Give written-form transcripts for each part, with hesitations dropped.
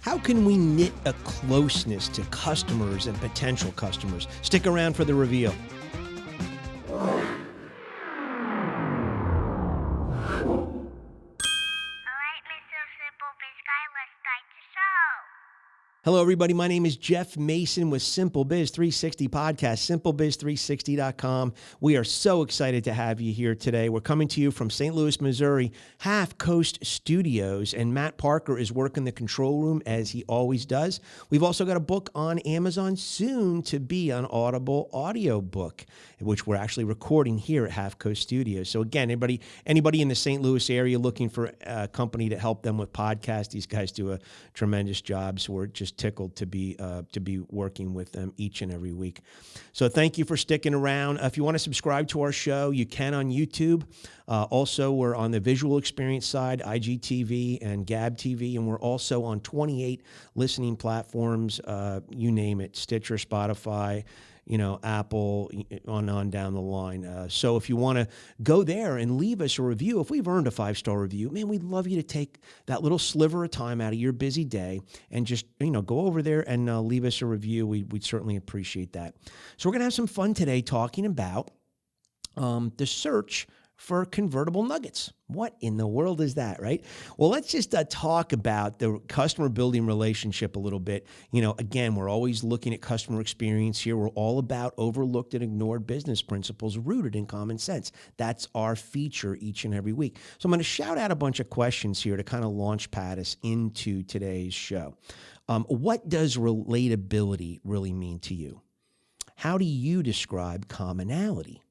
How can we knit a closeness to customers and potential customers? Stick around for the reveal. Hello, everybody. My name is Jeff Mason with SimpleBiz360 Podcast, SimpleBiz360.com. We are so excited to have you here today. We're coming to you from St. Louis, Missouri, Half Coast Studios, and Matt Parker is working the control room as he always does. We've also got a book on Amazon, soon to be an Audible audiobook, which we're actually recording here at Half Coast Studios. So again, anybody in the St. Louis area looking for a company to help them with podcasts, these guys do a tremendous job. So we're just tickled to be working with them each and every week. So thank you for sticking around. If you want to subscribe to our show, you can on YouTube. Also, we're on the visual experience side, IGTV and Gab TV, and we're also on 28 listening platforms, you name it, Stitcher, Spotify, Apple, on down the line. So if you want to go there and leave us a review, if we've earned a 5-star review, man, we'd love you to take that little sliver of time out of your busy day and just, go over there and leave us a review. We'd certainly appreciate that. So we're going to have some fun today talking about the search for convertible nuggets. What in the world is that, right? Well, let's just talk about the customer building relationship a little bit. Again, we're always looking at customer experience here. We're all about overlooked and ignored business principles rooted in common sense. That's our feature each and every week. So I'm going to shout out a bunch of questions here to kind of launch pad us into today's show. What does relatability really mean to you? How do you describe commonality?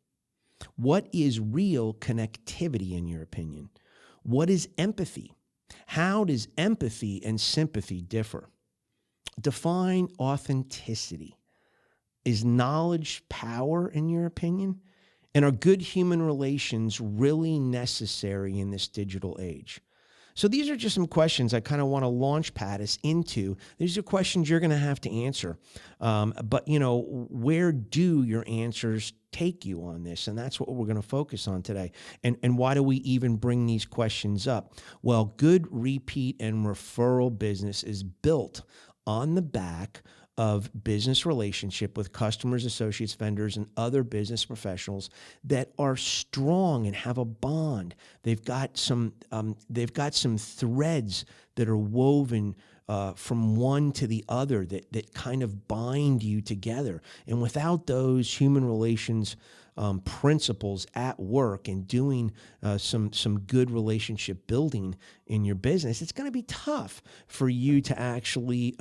What is real connectivity in your opinion? What is empathy? How does empathy and sympathy differ? Define authenticity. Is knowledge power in your opinion? And are good human relations really necessary in this digital age? So these are just some questions I kind of want to launch pad us into. These are questions you're going to have to answer. But where do your answers take you on this? And that's what we're going to focus on today. And why do we even bring these questions up? Well, good repeat and referral business is built on the back of business relationship with customers, associates, vendors, and other business professionals that are strong and have a bond. They've got some threads that are woven from one to the other that kind of bind you together. And without those human relations principles at work and doing some good relationship building in your business, it's going to be tough for you to actually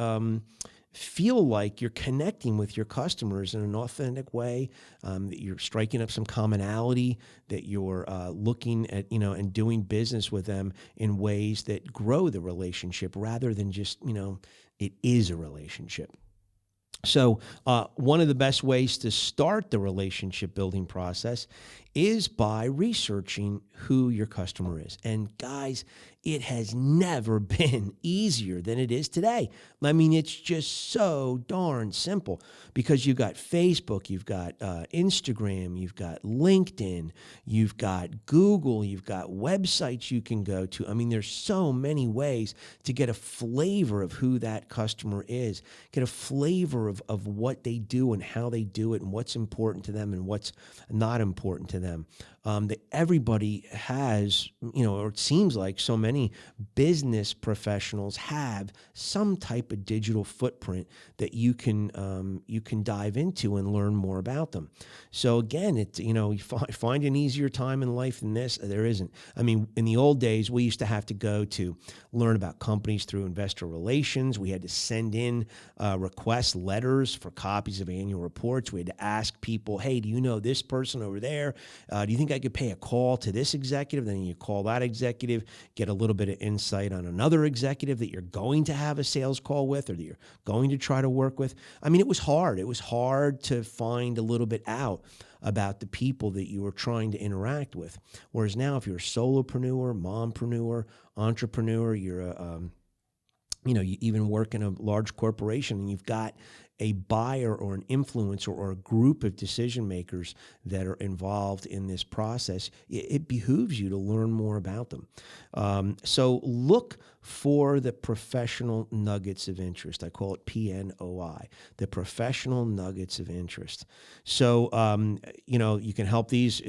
feel like you're connecting with your customers in an authentic way, that you're striking up some commonality, that you're looking at, and doing business with them in ways that grow the relationship rather than just, it is a relationship. So one of the best ways to start the relationship building process is by researching who your customer is. And guys, it has never been easier than it is today. I mean, it's just so darn simple because you've got Facebook, you've got Instagram, you've got LinkedIn, you've got Google, you've got websites you can go to. I mean, there's so many ways to get a flavor of who that customer is, get a flavor of what they do and how they do it and what's important to them and what's not important to them. That everybody has, or it seems like so many business professionals have some type of digital footprint that you can dive into and learn more about them. So again, you find an easier time in life than this. There isn't. I mean, in the old days, we used to have to go to learn about companies through investor relations. We had to send in request letters for copies of annual reports. We had to ask people, hey, do you know this person over there? Do you think I could pay a call to this executive? Then you call that executive, get a little bit of insight on another executive that you're going to have a sales call with or that you're going to try to work with. I mean, it was hard. It was hard to find a little bit out about the people that you were trying to interact with. Whereas now, if you're a solopreneur, mompreneur, entrepreneur, you're a you even work in a large corporation and you've got a buyer or an influencer or a group of decision makers that are involved in this process, it behooves you to learn more about them. So look for the professional nuggets of interest. I call it PNOI, the professional nuggets of interest. So, you can help these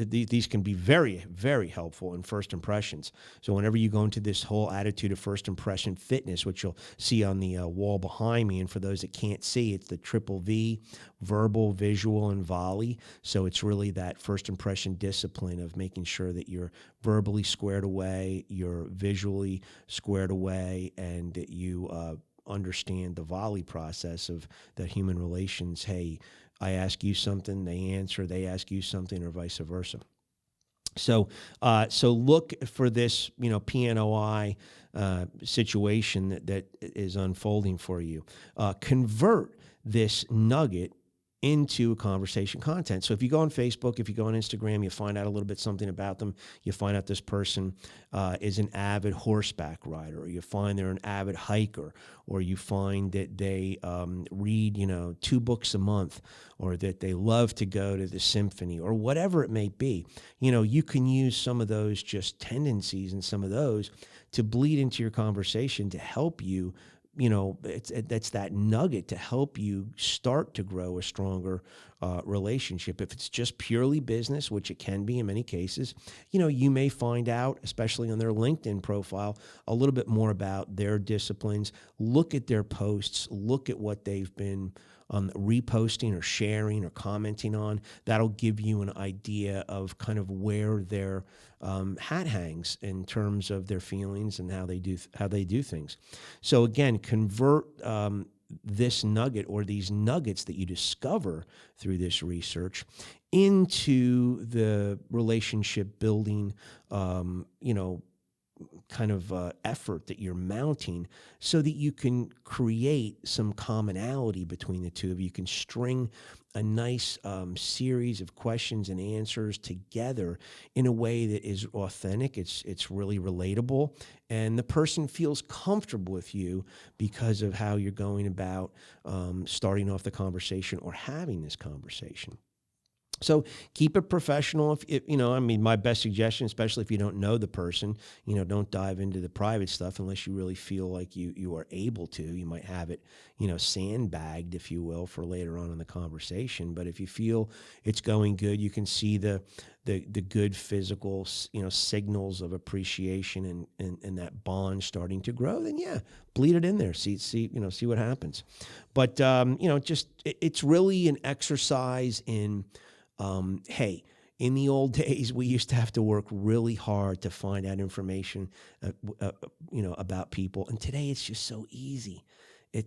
can be very, very helpful in first impressions. So whenever you go into this whole attitude of first impression fitness, which you'll see on the wall behind me, and for those that can't see, it's the triple V, verbal, visual, and volley. So it's really that first impression discipline of making sure that you're verbally squared away, you're visually squared away, and that you understand the volley process of the human relations. Hey, I ask you something, they answer, they ask you something, or vice versa. So look for this, PNOI situation that is unfolding for you. Convert this nugget into conversation content. So if you go on Facebook, if you go on Instagram, you find out a little bit something about them. You find out this person is an avid horseback rider, or you find they're an avid hiker, or you find that they read, 2 books a month, or that they love to go to the symphony, or whatever it may be. You can use some of those just tendencies and some of those to bleed into your conversation to help you. That's that nugget to help you start to grow a stronger relationship. If it's just purely business, which it can be in many cases, you may find out, especially on their LinkedIn profile, a little bit more about their disciplines. Look at their posts. Look at what they've been reposting or sharing or commenting on. That'll give you an idea of kind of where their hat hangs in terms of their feelings and how they do things. So again, convert this nugget or these nuggets that you discover through this research into the relationship building, kind of effort that you're mounting, so that you can create some commonality between the two of you. You can string a nice series of questions and answers together in a way that is authentic. It's really relatable, and the person feels comfortable with you because of how you're going about starting off the conversation or having this conversation. So keep it professional. My best suggestion, especially if you don't know the person, don't dive into the private stuff unless you really feel like you are able to. You might have it, sandbagged, if you will, for later on in the conversation. But if you feel it's going good, you can see the good physical, signals of appreciation and that bond starting to grow, then yeah, bleed it in there. See what happens. But, it's really an exercise in, hey, in the old days, we used to have to work really hard to find out information, about people. And today it's just so easy.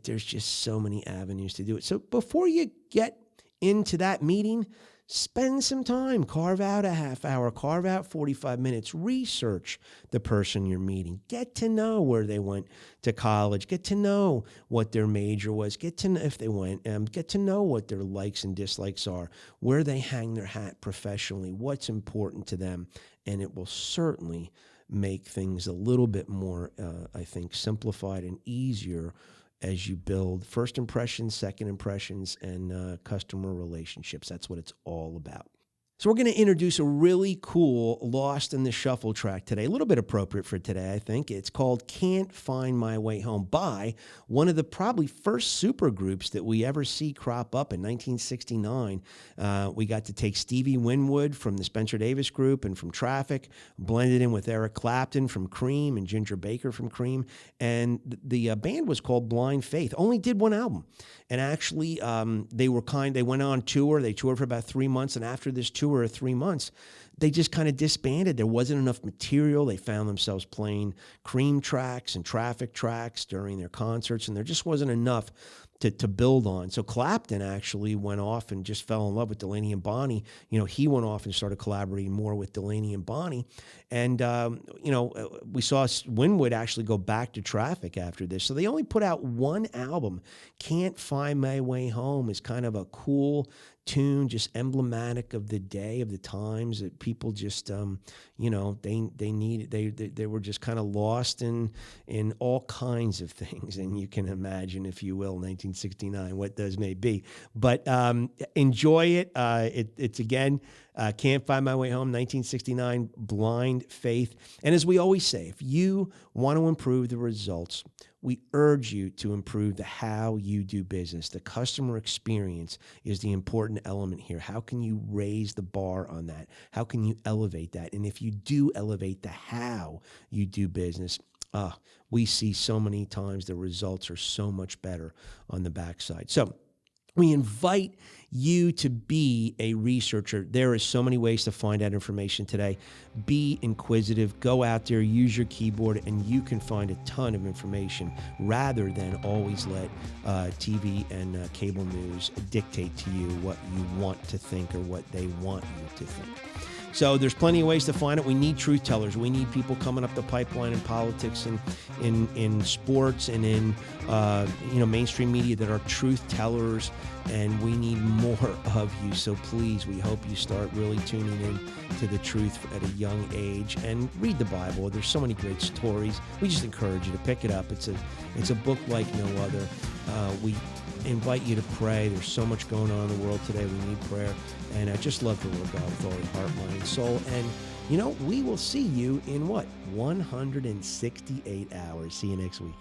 There's just so many avenues to do it. So before you get into that meeting, spend some time, carve out a half hour, carve out 45 minutes, research the person you're meeting, get to know where they went to college, get to know what their major was, get to know if they went, get to know what their likes and dislikes are, where they hang their hat professionally, what's important to them, and it will certainly make things a little bit more, I think, simplified and easier as you build first impressions, second impressions, and customer relationships. That's what it's all about. So we're going to introduce a really cool Lost in the Shuffle track today, a little bit appropriate for today, I think. It's called Can't Find My Way Home by one of the probably first super groups that we ever see crop up in 1969. We got to take Stevie Winwood from the Spencer Davis Group and from Traffic, blended in with Eric Clapton from Cream and Ginger Baker from Cream, and the band was called Blind Faith. Only did one album, and actually they went on tour. They toured for about 3 months, and after this tour of 3 months, they just kind of disbanded. There wasn't enough material. They found themselves playing Cream tracks and Traffic tracks during their concerts, and there just wasn't enough to build on. So Clapton actually went off and just fell in love with Delaney and Bonnie. He went off and started collaborating more with Delaney and Bonnie. And, we saw Winwood actually go back to Traffic after this. So they only put out one album. Can't Find My Way Home is kind of a cool tune, just emblematic of the day, of the times that people just, they were just kind of lost in all kinds of things. And you can imagine, if you will, 1969, what those may be. But enjoy it. It's again, Can't Find My Way Home, 1969, Blind Faith. And as we always say, if you want to improve the results, we urge you to improve the how you do business. The customer experience is the important element here. How can you raise the bar on that? How can you elevate that? And if you do elevate the how you do business, we see so many times the results are so much better on the backside. So we invite you to be a researcher. There are so many ways to find out information today. Be inquisitive. Go out there, use your keyboard, and you can find a ton of information rather than always let TV and cable news dictate to you what you want to think or what they want you to think. So there's plenty of ways to find it. We need truth tellers. We need people coming up the pipeline in politics and in sports and in mainstream media that are truth tellers, and we need more of you. So please, we hope you start really tuning in to the truth at a young age and read the Bible. There's so many great stories. We just encourage you to pick it up. It's a book like no other. We invite you to pray. There's so much going on in the world today. We need prayer. And I just love to work God with all your heart, mind, and soul. And, we will see you in 168 hours. See you next week.